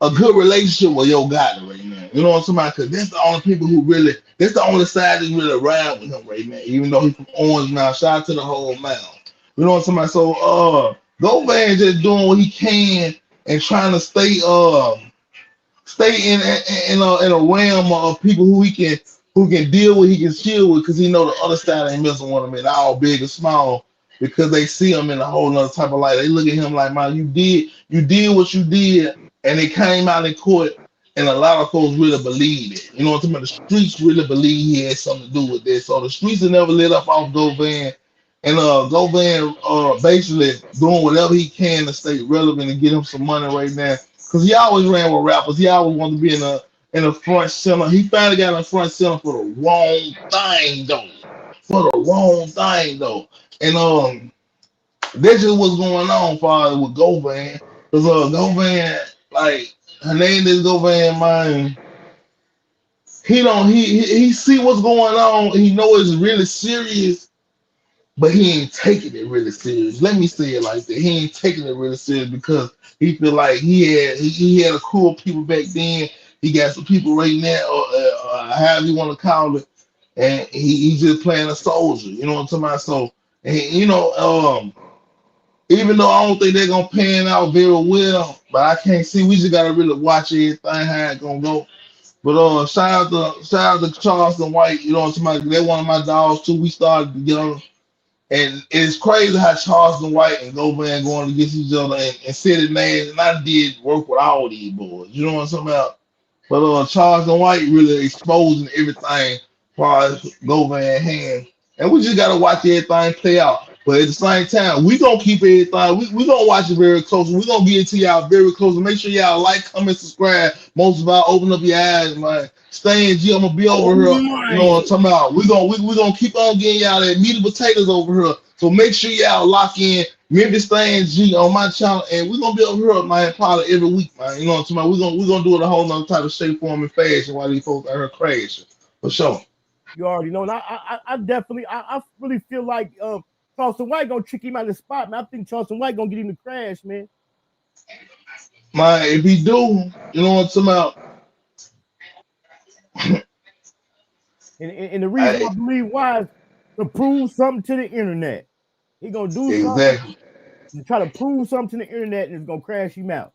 a good relationship with Yo Gotti right now. You know what I'm saying? Because that's the only people that's the only side that's really around with him right now. Even though he's from Orange Mound, shout out to the whole mound. You know what I'm saying? So Govan just doing what he can and trying to stay in a realm of people who he can who can deal with, he can chill with, because he know the other side ain't messing with him at all, big or small, because they see him in a whole nother type of light. They look at him like, man, you did what you did, and it came out in court, and a lot of folks really believe it. You know what I'm talking about? The streets really believe he had something to do with this. So the streets have never lit up off Govan, and Govan basically doing whatever he can to stay relevant and get him some money right now, because he always ran with rappers. He always wanted to be in the front center. He finally got in the front center for the wrong thing though. And that's just what's going on, father, with Govan. Because Govan, like Hernandez Govan, man, he see what's going on, and he know it's really serious, but he ain't taking it really serious. Let me say it like that. He ain't taking it really serious because he feel like he had a crew of people back then. He got some people right now, or however you want to call it, and he just playing a soldier. You know what I'm talking about? So, and even though I don't think they're gonna pan out very well, but I can't see. We just gotta really watch everything how it gonna go. But shout out to Charleston White. You know what I'm talking about? They're one of my dogs too. We started together. And it's crazy how Charleston White and Govan going against each other and city names. And I did work with all these boys. You know what I'm talking about? But Charleston White really exposing everything as far as Govan hand. And we just gotta watch everything play out. But at the same time, we gonna keep everything. We gonna watch it very closely. We gonna get it to y'all very closely. Make sure y'all like, comment, subscribe. Most of all, open up your eyes, man. Stay in G. I'm gonna be over here. You know what I'm talking about? We gonna keep on getting y'all that meat and potatoes over here. So make sure y'all lock in Memphis Stay in G on my channel, and we're gonna be over here, man, probably every week, man. You know what I'm talking about? We're gonna do it a whole nother type of shape, form, and fashion while these folks out here crashing. For sure. You already know. And I definitely really feel like Charleston White gonna trick him out of the spot, man. I think Charleston White gonna get him to crash, man. Man, if he do, you know what I'm talking about? And the reason I believe why is to prove something to the internet. He gonna do something to try to prove something to the internet, and it's gonna crash him out.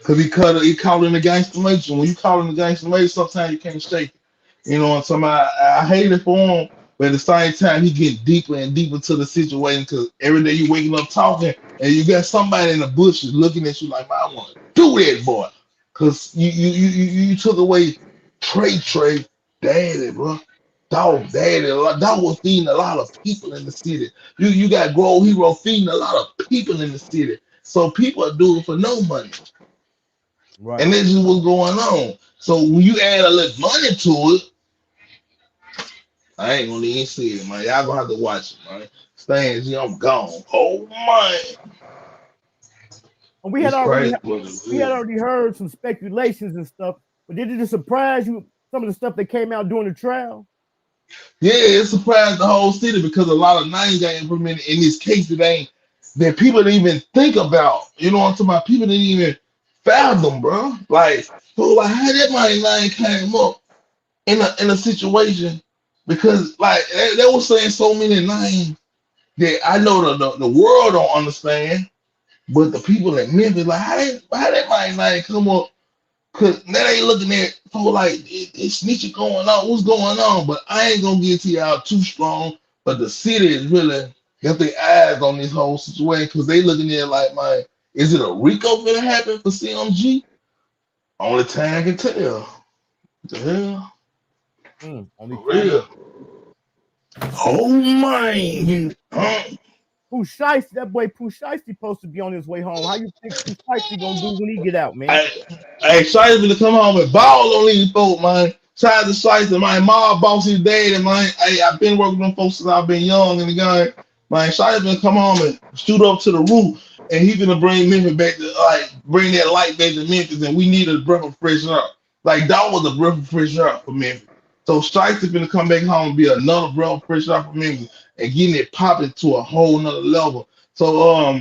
Cause he caught in the gangster matrix. When you call in the gangster matrix, sometimes you can't shake it. You know what I'm talking about? I hate it for him, but at the same time, he get deeper and deeper to the situation. Cause every day you waking up talking, and you got somebody in the bushes looking at you like, I want to do that, boy. Cause you took away Trey daddy, bro. Dog daddy. Dog was feeding a lot of people in the city. You got Grow Hero feeding a lot of people in the city. So people are doing it for no money. Right. And this is what's going on. So when you add a little money to it, I ain't gonna even see it, man. Y'all gonna have to watch it, man. Stay, I'm gone. Oh man. And we had already heard some speculations and stuff, but did it surprise you some of the stuff that came out during the trial? Yeah, it surprised the whole city because a lot of names got implemented in this case that people didn't even think about. You know what I'm talking about? People didn't even fathom, bro. Like, so how that name came up in a situation, because like they were saying so many names that I know the world don't understand, but the people in Memphis, like how that name come up? Cause now they looking at people like it's snitching going on, what's going on? But I ain't gonna get to y'all too strong. But the city is really got their eyes on this whole situation because they looking at it like, man, is it a RICO gonna happen for CMG? Only time can tell. What the hell? Only real. Oh my! Pooh Shiesty, that boy Pooh Shiesty supposed to be on his way home. How you think Pooh Shiesty gonna do when he get out, man? Hey, Shiesty gonna come home and ball on these folks, man. Shout out to Shiesty, my mom boss his daddy, man. Hey, I've been working with them folks since I've been young in the game. Man, Shiesty gonna come home and shoot up to the roof, and he's gonna bring Memphis back to bring that light back to Memphis, and we need a breath of fresh air. Like that was a breath of fresh air for Memphis. So Shiesty gonna come back home and be another breath of fresh air for Memphis and getting it popping to a whole nother level. So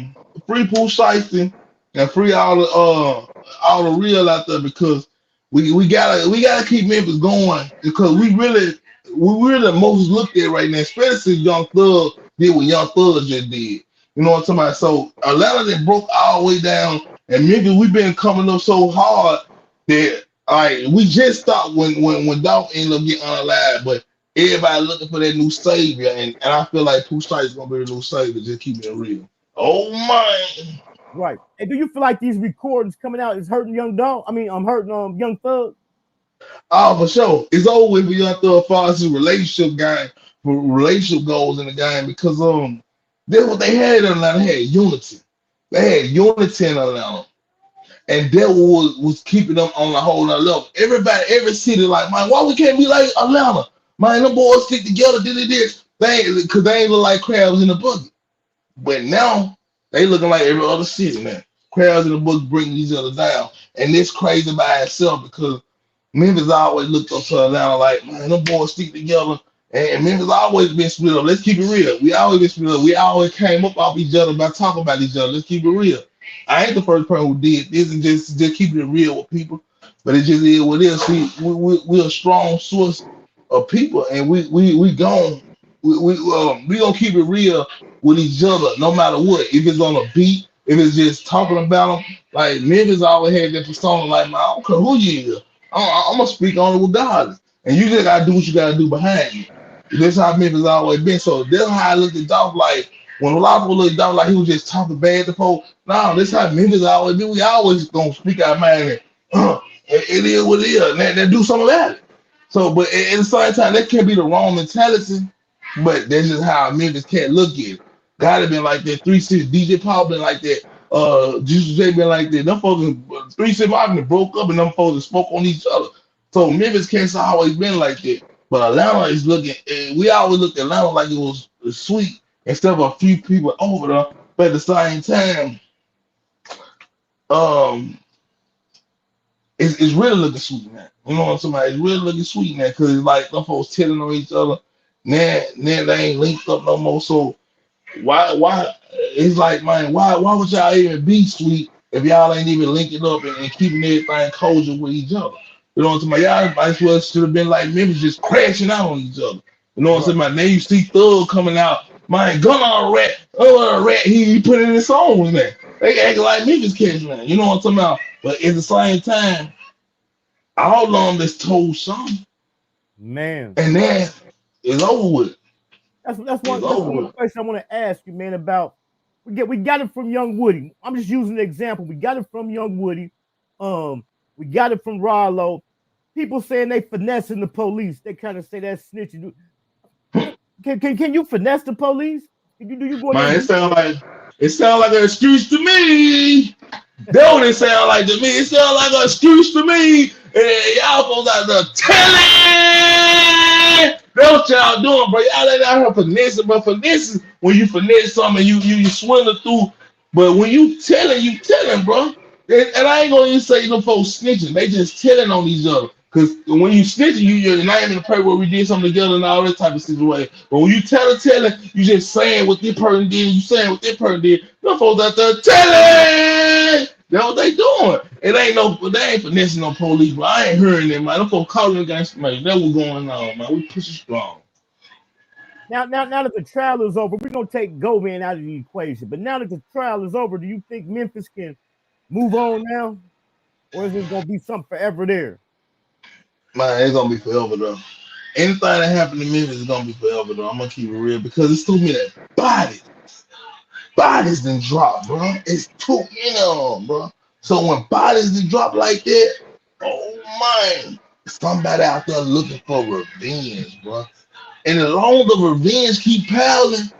free Pooh Shiesty and free all the real out there, because we gotta keep Memphis going, because we really the most looked at right now, especially Young Thug did what Young Thug just did. You know what I'm talking about? So Atlanta, they broke all the way down, and Memphis, we've been coming up so hard that All right, we just thought when Dolph ended up getting unalive, but everybody looking for that new savior, and I feel like Pooh Shiesty is gonna be the new savior. Just keep it real. Oh my. Right. And do you feel like these recordings coming out is hurting Young Dog? I mean, I'm hurting Young Thug. Oh, for sure. It's over with for Young Thug as far as his relationship goals in the game because that's what they had in Atlanta. They had unity. They had unity in Atlanta. And that was keeping them on a whole nother level. Everybody, every city, like, man, why we can't be like Atlanta? Man, them boys stick together, did this. Because they ain't look like crabs in the bucket. But now, they looking like every other city, man. Crabs in the bucket bringing each other down. And it's crazy by itself because Memphis always looked up to Atlanta like, man, them boys stick together. And Memphis always been split up. Let's keep it real. We always been split up. We always came up off each other by talking about each other. Let's keep it real. I ain't the first person who did this and just keeping it real with people, but it just is what it is. See, we're a strong source of people, and we gonna keep it real with each other, no matter what. If it's on a beat, if it's just talking about them, like Memphis always had that persona, like, man, I don't care who you is, I'm gonna speak on it with God, and you just gotta do what you gotta do behind you. That's how Memphis always been. So that's how I looked at Dolph like. When a lot of people look down like he was just talking bad to folks, no, this how Memphis always do. We always gonna speak our mind and it is what it is. And do something about it. So, but at the same time, that can't be the wrong mentality. But that's just how Memphis can't look at it. God have been like that. 3-6 DJ Paul been like that. Jesus J been like that. Them folks 3-6 Martin broke up and them folks spoke on each other. So Memphis can't always been like that. But Atlanta is looking. We always looked at Atlanta like it was sweet. Instead of a few people over there, but at the same time, it's really looking sweet now. You know what I'm saying? It's really looking sweet now because it's like them folks telling on each other. Now they ain't linked up no more. So why? It's like, man, why would y'all even be sweet if y'all ain't even linking up and keeping everything kosher with each other? You know what I'm saying? Y'all might as well should have been like Memphis just crashing out on each other. You know what I'm saying? Now you see Thug coming out. My gun on a rat, he put in his songs, man. They acting like Memphis kids, man. You know what I'm talking about? But at the same time, all of them just told something. Man. And then it's over with. That's one question I want to ask you, man, about we got it from Young Woody. I'm just using an example. We got it from Young Woody. We got it from Rollo. People saying they finessing the police. They kind of say that's snitching. Can you finesse the police? Do you go? Man, it sound like an excuse to me. That what it sound like to me. It sound like an excuse to me. And y'all supposed out there telling. That's what y'all doing, bro. Y'all ain't out here finessing, but finessing when you finesse something, you swindle through. But when you telling, bro. And I ain't gonna even say no folks snitching. They just telling on each other. Because when you snitching, you're not even in the part where we did something together and all that type of situation. But when you telling, you just saying what this person did, you saying what this person did. Them folks out there telling. That's what they doing. They ain't finessing no police, but I ain't hearing them, man. Them folks calling against me. That's what's going on, man. We pushing strong. Now that the trial is over, we're gonna take Govan out of the equation. But now that the trial is over, do you think Memphis can move on now? Or is it gonna be something forever there? Man, it's gonna be forever though. Anything that happened to Memphis is gonna be forever though. I'm gonna keep it real because it's too many bodies done drop, bro. It's too many of them, bro. So when bodies done drop like that, oh man, somebody out there looking for revenge, bro. And the longer the revenge keep piling,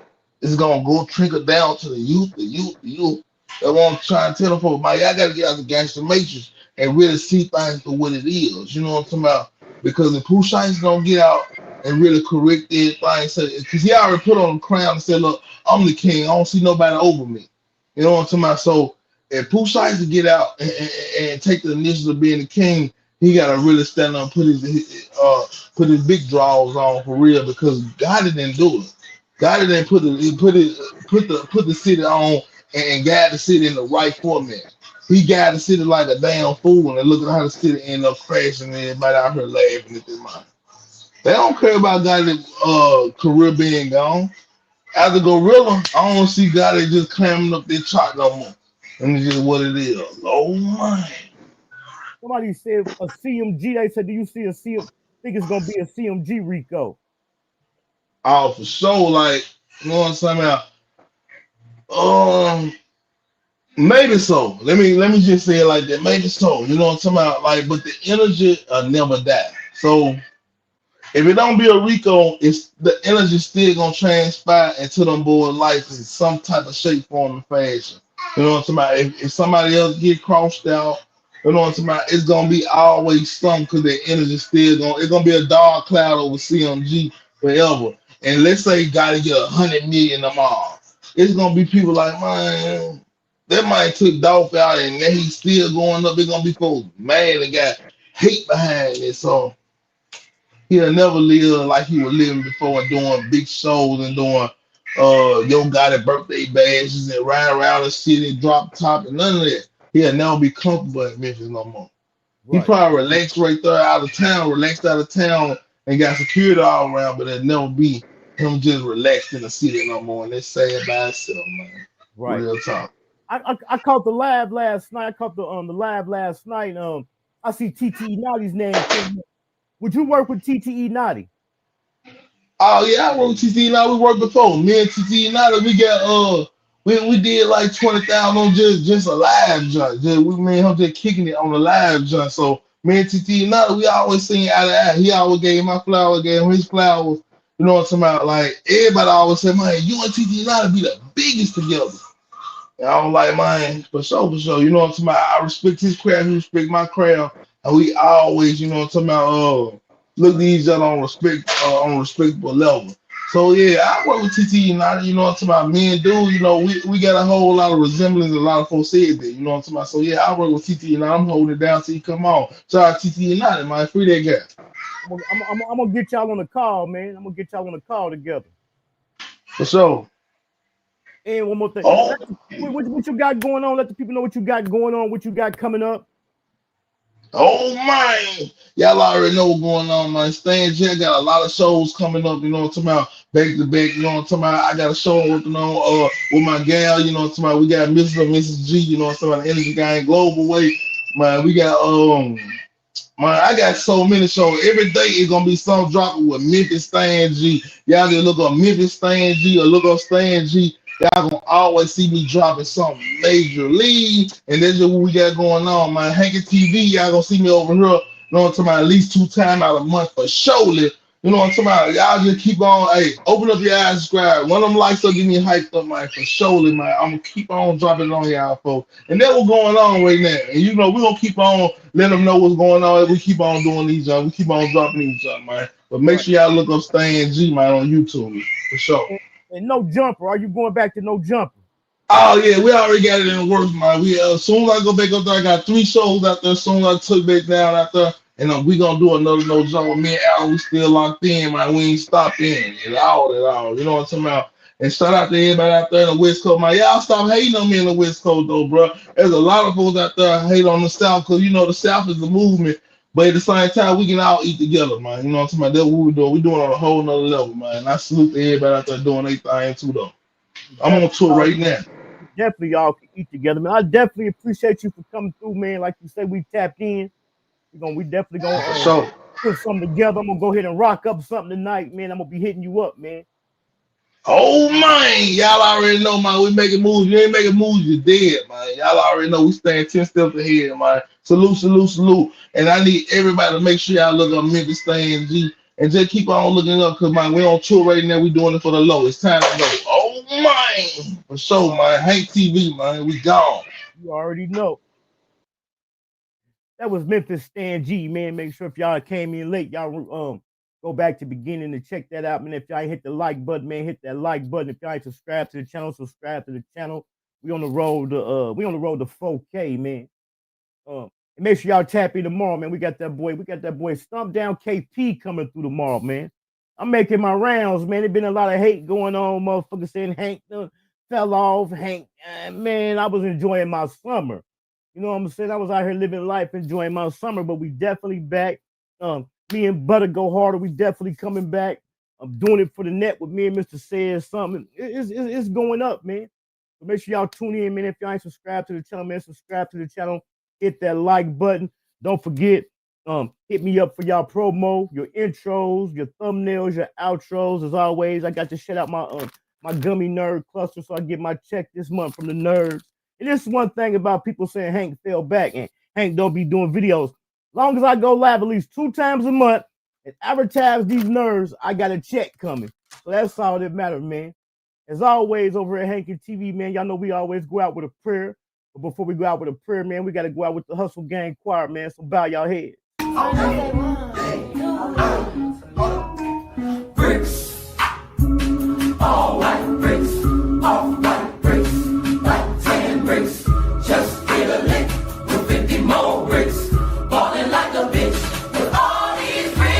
it's gonna go trickle down to the youth. They won't try and tell them folks, man, y'all gotta get out the gangster matrix and really see things for what it is. You know what I'm talking about? Because if Pooh Shiesty gonna get out and really correct everything, because he already put on the crown and said, look, I'm the king. I don't see nobody over me. You know what I'm talking about? So if Pooh Shiesty get out and take the initiative of being the king, he gotta really stand up and put his big draws on for real because God didn't do it. God didn't put the city on and guide the city in the right format. He guided the city like a damn fool, and look at how the city ended up crashing and everybody out here laughing at this man. They don't care about Gotti's career being gone. After Gorilla, I don't see Gotti just climbing up their chart no more. And it's just what it is. Oh my. Somebody said a CMG. They said, do you see a CMG? Think it's gonna be a CMG Rico? Oh, for sure. Like, you know what I'm saying? Maybe so. Let me just say it like that. Maybe so. You know what I'm talking about? Like, but the energy never die. So if it don't be a Rico, it's the energy still gonna transpire into them boys' life in some type of shape, form, and fashion. You know what I'm talking about? If somebody else get crossed out, you know what I'm talking about? It's gonna be always some because the energy still gonna it's gonna be a dark cloud over CMG forever. And let's say gotta get 100 million tomorrow. It's gonna be people like, man, that might took Dolph out and then he's still going up. It's gonna be folks mad and got hate behind it. So he'll never live like he was living before, doing big shows and doing Yo Gotti birthday bashes and riding around the city, drop top and none of that. He'll never be comfortable in Memphis no more. He Right. probably relaxed right there out of town, relaxed out of town and got security all around, but it'll never be him just relaxed in the city no more. And it's sad by itself, man. Right. Real talk. I caught the live last night. I caught the live last night. I see TTE Naughty's name. Would you work with TTE Naughty? Oh yeah, I worked with TTE Naughty. We worked before. Me and TTE Naughty, we got we did like 20,000 on just a live joint. Me and him just kicking it on the live joint. So me and TTE Naughty, we always sing eye to eye. He always gave my flower, gave him his flowers. You know what I'm talking about? Like everybody always said, man, you and TTE Naughty be the biggest together. And I was like, man, for sure. You know what I'm talking about? I respect his craft, he respect my craft. And we always, you know what I'm talking about, look at each other on on a respectable level. So yeah, I work with TTE Naughty, you know what I'm talking about. Me and dude, you know, we got a whole lot of resemblance. A lot of folks said that, you know what I'm talking about. So yeah, I work with TTE Naughty. I'm holding it down till he come on. Shout out TTE Naughty, man. Free that guy. I'm gonna get y'all on the call, man. I'm gonna get y'all on the call together. For sure. And one more thing. Oh. What you got going on? Let the people know what you got going on, what you got coming up. Oh man, y'all already know what's going on, man. Stan J got a lot of shows coming up, you know what I'm talking about, back to back, you know what I'm talking about. I got a show working on with my gal, you know what I'm talking about. We got Mr. and Mrs. G, you know what I'm talking about, the Energy Gang Global Way. Man, we got man, I got so many shows. Every day it's gonna be some dropping with Memphis Stan G. Y'all can look up Memphis Stan G or look up Stan G. Y'all gonna always see me dropping something major league, and that's just what we got going on, man. Hankin TV, y'all gonna see me over here, you know what I'm talking about, at least 2 times out of a month for surely. You know what I'm talking about? Y'all just keep on, hey, open up your eyes, subscribe. One of them likes will get me hyped up, man, for surely, man. I'm gonna keep on dropping it on y'all, folks. And that's what's going on right now. And you know, we're gonna keep on letting them know what's going on. We keep on doing these jobs. We keep on dropping these jobs, man. But make sure y'all look up Stan G, man, on YouTube, for sure. And No Jumper. Are you going back to No Jumper? Oh yeah, we already got it in the works, man. We as soon as I go back up there, I got 3 shows out there. As soon as I took back down out there, and we gonna do another No Jump with me and Al. We still locked in, man. We ain't stopped in at all. You know what I'm talking about? And shout out to everybody out there in the West Coast, man. Y'all stop hating on me in the West Coast, though, bro. There's a lot of folks out there hate on the South because you know the South is the movement. But at the same time, we can all eat together, man. You know what I'm talking about? That's what we're doing. We're doing on a whole nother level, man. And I salute to everybody out there doing their thing too, though. I'm on tour right now. Definitely y'all can eat together, man. I definitely appreciate you for coming through, man. Like you said, we tapped in. We definitely gonna put something together. I'm gonna go ahead and rock up something tonight, man. I'm gonna be hitting you up, man. Oh man, y'all already know, man. We making moves. You ain't making moves, you're dead, man. Y'all already know we staying 10 steps ahead, man. Salute, salute, salute. And I need everybody to make sure y'all look up Memphis Stan G and just keep on looking up, cause man, we on tour right now. We doing it for the low. It's time to go. Oh man, for sure, man. Hank TV, man. We gone. You already know. That was Memphis Stan G, man. Make sure if y'all came in late, y'all go back to the beginning and check that out, man. If y'all ain't hit the like button, man, hit that like button. If y'all ain't subscribed to the channel, subscribe to the channel. We on the road to 4K, man. And make sure y'all tap in tomorrow, man. We got that boy Stump Down KP coming through tomorrow, man. I'm making my rounds, man. There's been a lot of hate going on, motherfuckers saying Hank fell off. Hank, man, I was enjoying my summer. You know what I'm saying? I was out here living life, enjoying my summer, but we definitely back. Me and Butter Go Harder, we definitely coming back. I'm doing it for the net with me and Mr. Says Something. It's going up, man. So make sure y'all tune in, man. If y'all ain't subscribed to the channel, man, subscribe to the channel. Hit that like button. Don't forget, hit me up for y'all promo, your intros, your thumbnails, your outros. As always, I got to shout out my gummy nerd cluster, so I get my check this month from the nerds. And this is one thing about people saying Hank fell back and Hank don't be doing videos. Long as I go live at least 2 times a month and advertise these nerds, I got a check coming. So that's all that matters, man. As always, over at Hankin TV, man, y'all know we always go out with a prayer. But before we go out with a prayer, man, we got to go out with the Hustle Gang Choir, man. So bow y'all heads. Bricks, all white bricks, all white bricks, like 10 bricks. Just get a lick with 50 more bricks. Ballin' like a bitch with all these bricks.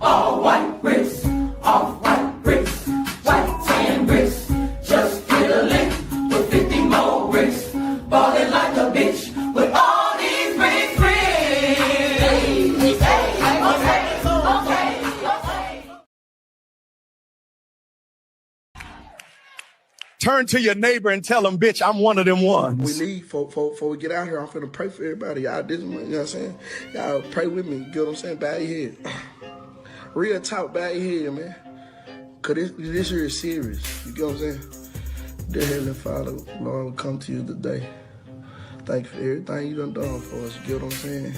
All white bricks, all white bricks, like 10 bricks. Just get a lick with 50 more bricks. Ballin' like a bitch with all these bricks. Turn to your neighbor and tell him, bitch, I'm one of them ones. We leave, before we get out here, I'm finna pray for everybody. Y'all, you know what I'm saying? Y'all pray with me, you get what I'm saying? Bow your head. Real talk, bow your head, man. Cause this here is serious, you get what I'm saying? Dear Heavenly Father, Lord, we come to you today. Thank you for everything you done for us, you get what I'm saying?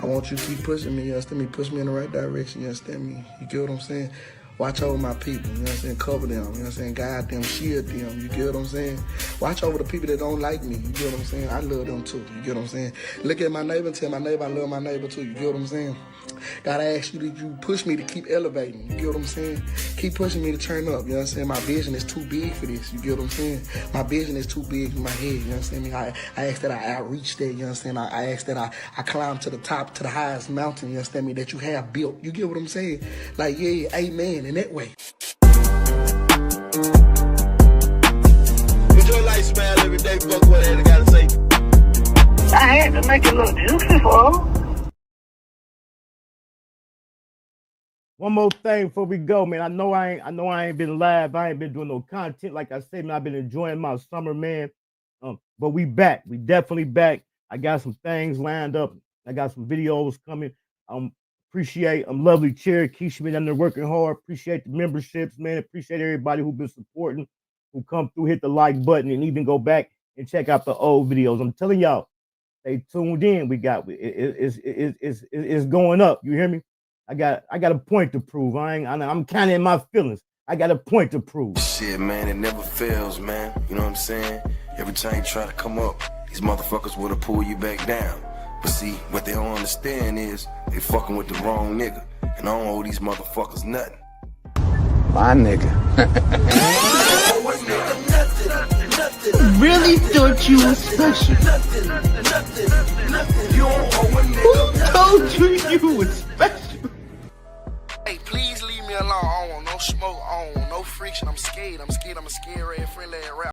I want you to keep pushing me, you understand me? Push me in the right direction, you understand me? You get what I'm saying? Watch over my people, you know what I'm saying? Cover them, you know what I'm saying? Guide them, shield them, you get what I'm saying? Watch over the people that don't like me, you get what I'm saying? I love them too, you get what I'm saying? Look at my neighbor and tell my neighbor I love my neighbor too, you get what I'm saying? God, I ask you that you push me to keep elevating, you get what I'm saying? Keep pushing me to turn up, you know what I'm saying? My vision is too big for this, you get what I'm saying? My vision is too big in my head, you know what I'm saying? I ask that I reach there, you know what I'm saying? I ask that I climb to the top, to the highest mountain, you understand me, that you have built, you get what I'm saying? Like, yeah, amen, in that way. Enjoy life, smile every day, fuck what I gotta say. I had to make it look juicy for him. One more thing before we go, man. I know I ain't been live. I ain't been doing no content. Like I said, man, I've been enjoying my summer, man. But we back. We definitely back. I got some things lined up. I got some videos coming. Appreciate lovely Cherokee. She been down there working hard. Appreciate the memberships, man. Appreciate everybody who been supporting, who come through, hit the like button, and even go back and check out the old videos. I'm telling y'all, stay tuned in. We got it's going up. You hear me? I got a point to prove. I'm kind of in my feelings. I got a point to prove. Shit, man, it never fails, man. You know what I'm saying? Every time you try to come up, these motherfuckers will pull you back down. But see, what they don't understand is they fucking with the wrong nigga. And I don't owe these motherfuckers nothing. My nigga. Really thought you were special. Who told you you were special? Hey, please leave me alone. I don't want no smoke. I don't want no friction. I'm scared. I'm a scared red friendly rap.